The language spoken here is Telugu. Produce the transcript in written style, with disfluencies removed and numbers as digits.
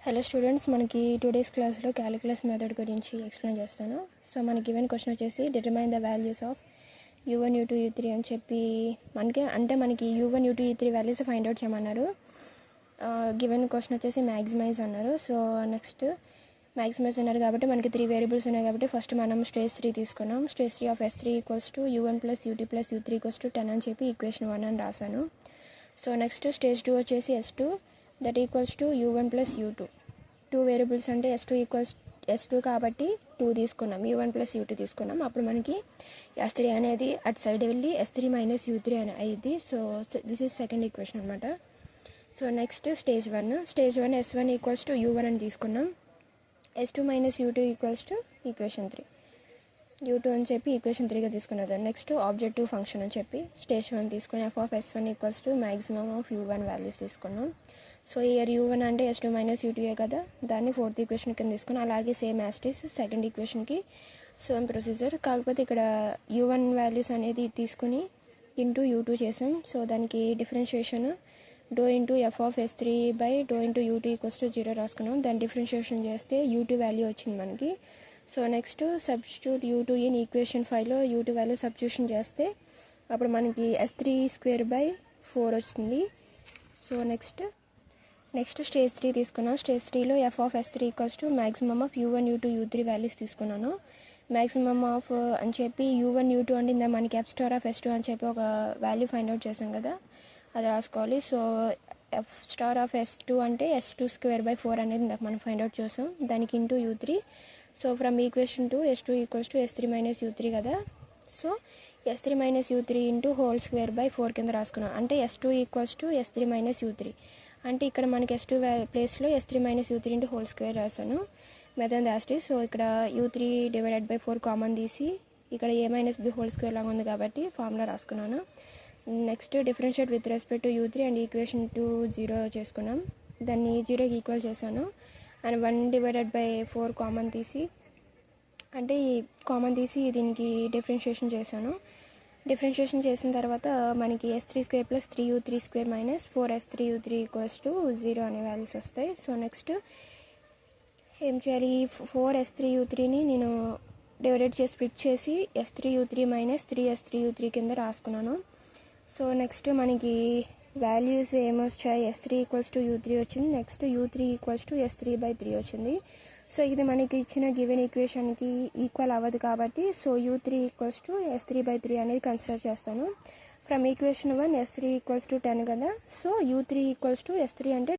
హలో స్టూడెంట్స్, మనకి టుడేస్ క్లాస్లో క్యాలిక్యులస్ మెథడ్ గురించి ఎక్స్ప్లెయిన్ చేస్తాను. సో మనకి గివెన్ క్వశ్చన్ వచ్చేసి determine the values of u1 u2 u3 అని చెప్పి మనకి u1 u2 u3 values find out చేయమన్నారు. గివెన్ క్వశ్చన్ వచ్చేసి మ్యాక్సిమైజ్ అన్నారు. సో నెక్స్ట్ మ్యాక్సిమైజ్ అన్నారు కాబట్టి మనకి 3 వేరియబుల్స్ ఉన్నాయి కాబట్టి ఫస్ట్ మనం స్టేజ్ 3 తీసుకున్నాం. Stage 3 of s3 equals to u1 plus u2 plus u3 equals to 10 అని చెప్పి ఈక్వేషన్ 1 అని రాశాను. సో నెక్స్ట్ స్టేజ్ 2 వచ్చేసి s2 that equals to u1 plus u2. 2 variables అంటే s2 కాబట్టి 2 తీసుకున్నాం, u1 ప్లస్ u2 తీసుకున్నాం. అప్పుడు మనకి s3 అనేది అటు సైడ్ వెళ్ళి s3 మైనస్ u3 అని అయ్యింది. So this is second equation అనమాట. So next stage 1 s1 equals to u1 అని తీసుకున్నాం. s2 minus u2 equals to equation 3 u2 అని చెప్పి ఈక్వేషన్ 3గా తీసుకున్నది. నెక్స్ట్ ఆబ్జెక్టివ్ ఫంక్షన్ అని చెప్పి స్టేజ్ 1 తీసుకుని f of s1 equals to maximum of u1 values తీసుకున్నాం. సో ఇయర్ u1 అంటే s2 మైనస్ u2 కదా, దాన్ని ఫోర్త్ ఈక్వేషన్ కింద తీసుకుని అలాగే సేమ్ యాస్టిస్ సెకండ్ ఈక్వేషన్కి సేమ్ ప్రొసీజర్. కాకపోతే ఇక్కడ u1 వాల్యూస్ అనేది తీసుకుని ఇంటూ u2 చేసాం. సో దానికి differentiation do into f of s3 by do into u2 equals to 0 రాసుకున్నాం. దాన్ని డిఫరెన్షియేషన్ చేస్తే u2 వాల్యూ వచ్చింది మనకి. So next substitute u2 in equation 5లో u2 వాల్యూ సబ్స్టిట్యూషన్ చేస్తే అప్పుడు మనకి s3 స్క్వేర్ బై 4 వచ్చింది. సో నెక్స్ట్ స్టేజ్ 3 తీసుకున్నాం. స్టేజ్ 3లో f of s3 equals to maximum of u1 u2 u3 values తీసుకున్నాను. మ్యాక్సిమమ్ ఆఫ్ అని చెప్పి u1 u2 అంటే ఇందా మనకి ఎఫ్ స్టార్ ఆఫ్ s2 అని చెప్పి ఒక వాల్యూ ఫైండ్ అవుట్ చేసాం కదా, అది రాసుకోవాలి. So F star of s2 అంటే s2 స్క్వేర్ బై 4 అనేది ఇందాక మనం ఫైండ్ అవుట్ చేసాం, దానికి into u3. So from equation to s2 equals to s3 minus u3 కదా. So s3 minus u3 into whole square by 4 కింద రాసుకున్నాం. అంటే s2 equals to s3 minus u3 అంటే ఇక్కడ మనకి s2 ప్లేస్లో s3 minus u3 into whole square రాశాను మెథడ్ యాస్టిస్. సో ఇక్కడ u3 డివైడెడ్ బై 4 కామన్ తీసి ఇక్కడ a minus b whole square లాగా ఉంది కాబట్టి ఫార్ములా రాసుకున్నాను. Next differentiate with respect to u3 and equation 2 0 చేసుకున్నాం. దాన్ని 0కి ఈక్వల్ చేశాను. అండ్ 1 డివైడెడ్ బై 4 కామన్ తీసి దీనికి డిఫరెన్షియేషన్ చేశాను. డిఫరెన్షియేషన్ చేసిన తర్వాత మనకి s3 square plus 3u3 square minus 4s3u3 equals to 0 అనే వాల్యూస్ వస్తాయి. సో నెక్స్ట్ ఏం చేయాలి, 4s3u3ని నేను డివైడెడ్ చేసి స్ప్లిట్ చేసి s3u3 మైనస్ 3s3u3 కింద రాసుకున్నాను. సో నెక్స్ట్ మనకి వాల్యూస్ ఏమొచ్చాయి, s3 ఈక్వల్స్ టు u3 వచ్చింది. Next u3 equals to s3 by 3 వచ్చింది. సో ఇది మనకి ఇచ్చిన గివెన్ ఈక్వేషన్కి ఈక్వల్ అవ్వదు కాబట్టి so u3 equals to s3 by 3 అనేది కన్సిడర్ చేస్తాను. From equation 1 s3 equals to 10 కదా, so u3 equals to s3 అంటే